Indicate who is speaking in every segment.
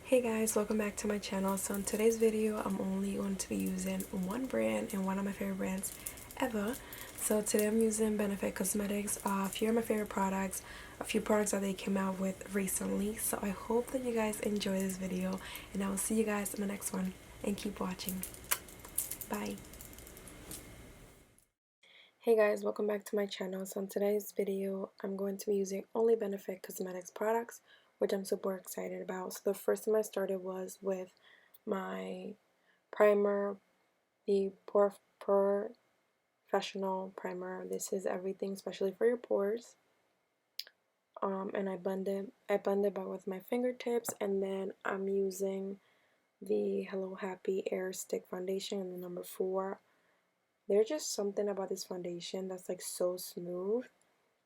Speaker 1: Hey guys, welcome back to my channel. So in today's video, I'm only going to be using one brand and one of my favorite brands ever. So today I'm using Benefit Cosmetics. A few of my favorite products, a few products that they came out with recently. So I hope that you guys enjoy this video, and I will see you guys in the next one, and keep watching. Bye. Hey guys, welcome back to my channel. So in today's video, I'm going to be using only Benefit Cosmetics products, which I'm super excited about. So the first time I started was with my primer, the Pore Fessional primer. This is everything, especially for your pores. And I blend it back with my fingertips, and then I'm using the Hello Happy Air Stick Foundation in the number 4. There's just something about this foundation that's like so smooth,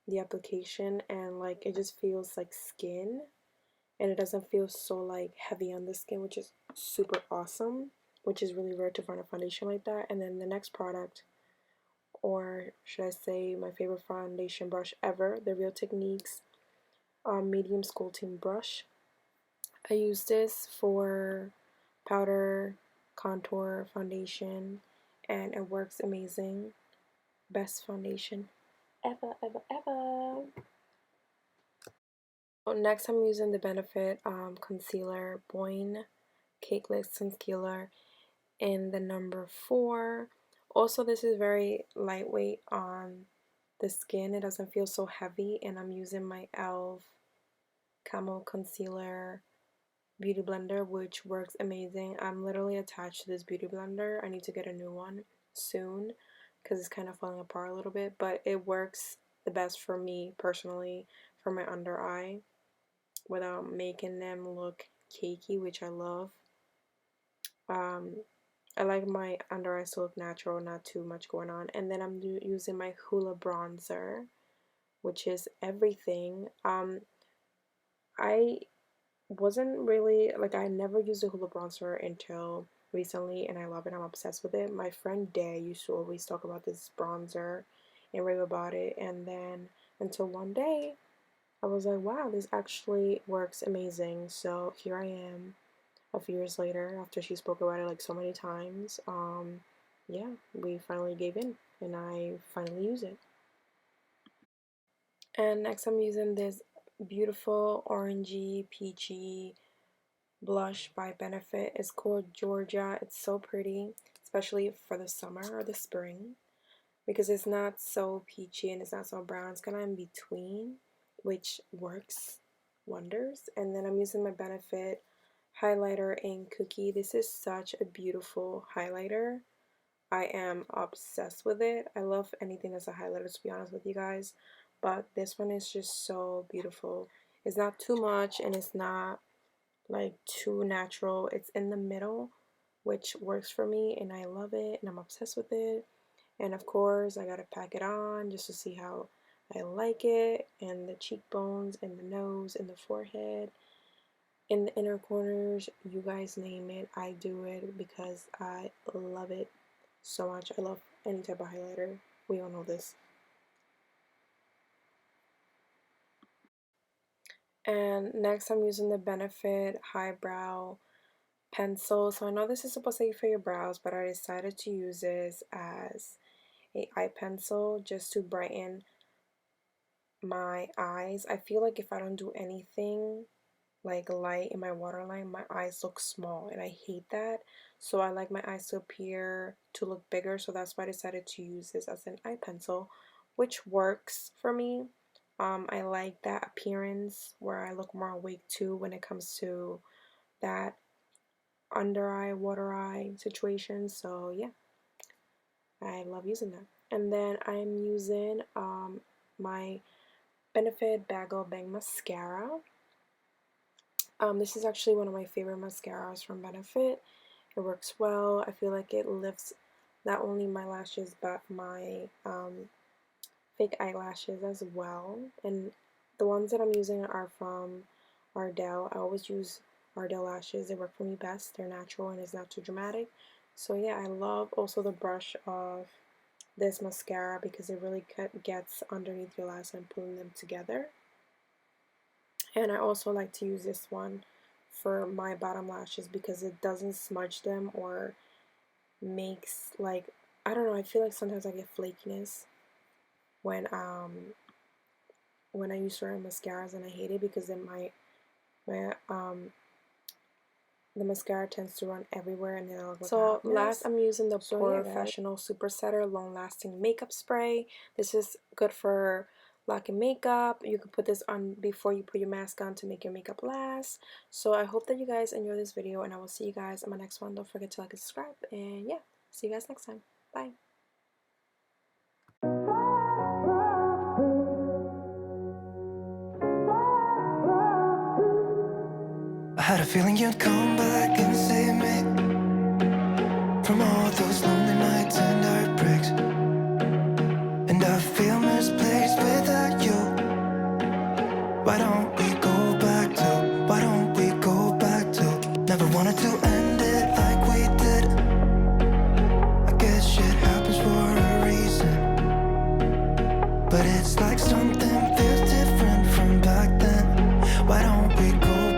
Speaker 1: the application, and like it just feels like skin, and it doesn't feel so like heavy on the skin, which is super awesome, which is really rare to find a foundation like that. And then the next product, or should I say my favorite foundation brush ever, the Real Techniques medium sculpting brush. I use this for powder, contour, foundation, and it works amazing. Best foundation ever, ever, ever. Next, I'm using the Benefit concealer, Boiing Cakeless concealer in the number 4. Also, this is very lightweight on the skin. It doesn't feel so heavy, and I'm using my e.l.f. Camo Concealer Beauty Blender, which works amazing. I'm literally attached to this beauty blender. I need to get a new one soon because it's kind of falling apart a little bit, but it works the best for me personally for my under eye without making them look cakey, which I love. I like my under eyes to look natural, not too much going on. And then I'm using my Hoola bronzer, which is everything. I wasn't really, like, I never used a Hoola bronzer until recently, and I love it. I'm obsessed with it. My friend Day used to always talk about this bronzer and rave about it, and then until one day I was like, wow, this actually works amazing. So here I am a few years later after she spoke about it like so many times. Yeah, we finally gave in, and I finally use it. And next I'm using this beautiful orangey peachy blush by Benefit. It's called Georgia. It's so pretty, especially for the summer or the spring, because it's not so peachy and it's not so brown. It's kind of in between, which works wonders. And then I'm using my Benefit highlighter in Cookie. This is such a beautiful highlighter. I am obsessed with it. I love anything that's a highlighter, to be honest with you guys, but this one is just so beautiful. It's not too much and it's not like too natural. It's in the middle, which works for me, and I love it and I'm obsessed with it. And of course I gotta pack it on just to see how I like it, and the cheekbones and the nose and the forehead, in the inner corners, you guys name it, I do it because I love it so much. I love any type of highlighter. We all know this. And next I'm using the Benefit Highbrow Pencil. So I know this is supposed to be for your brows, but I decided to use this as a eye pencil just to brighten my eyes. I feel like if I don't do anything like light in my waterline, my eyes look small, and I hate that. So I like my eyes to appear to look bigger, so that's why I decided to use this as an eye pencil, which works for me. I like that appearance where I look more awake too when it comes to that under eye, water eye situation. So yeah, I love using that. And then I'm using my Benefit Bagel Bang Mascara. This is actually one of my favorite mascaras from Benefit. It works well. I feel like it lifts not only my lashes but my fake eyelashes as well. And the ones that I'm using are from Ardell. I always use Ardell lashes. They work for me best. They're natural and it's not too dramatic. So yeah, I love also the brush of this mascara because it really gets underneath your lashes and pulling them together. And I also like to use this one for my bottom lashes because it doesn't smudge them or makes, like, I don't know, I feel like sometimes I get flakiness when I use certain mascaras, and I hate it because it might, the mascara tends to run everywhere and then I look like so last I'm using the Pore Fessional Super Setter Long Lasting Makeup Spray. This is good for locking makeup. You can put this on before you put your mask on to make your makeup last. So I hope that you guys enjoy this video, and I will see you guys in my next one. Don't forget to like and subscribe, and yeah, see you guys next time. Bye.
Speaker 2: I had a feeling you'd come back and save me from all those lonely nights and heartbreaks. And I feel misplaced without you. Why don't we go back to, why don't we go back to? Never wanted to end it like we did. I guess shit happens for a reason, but it's like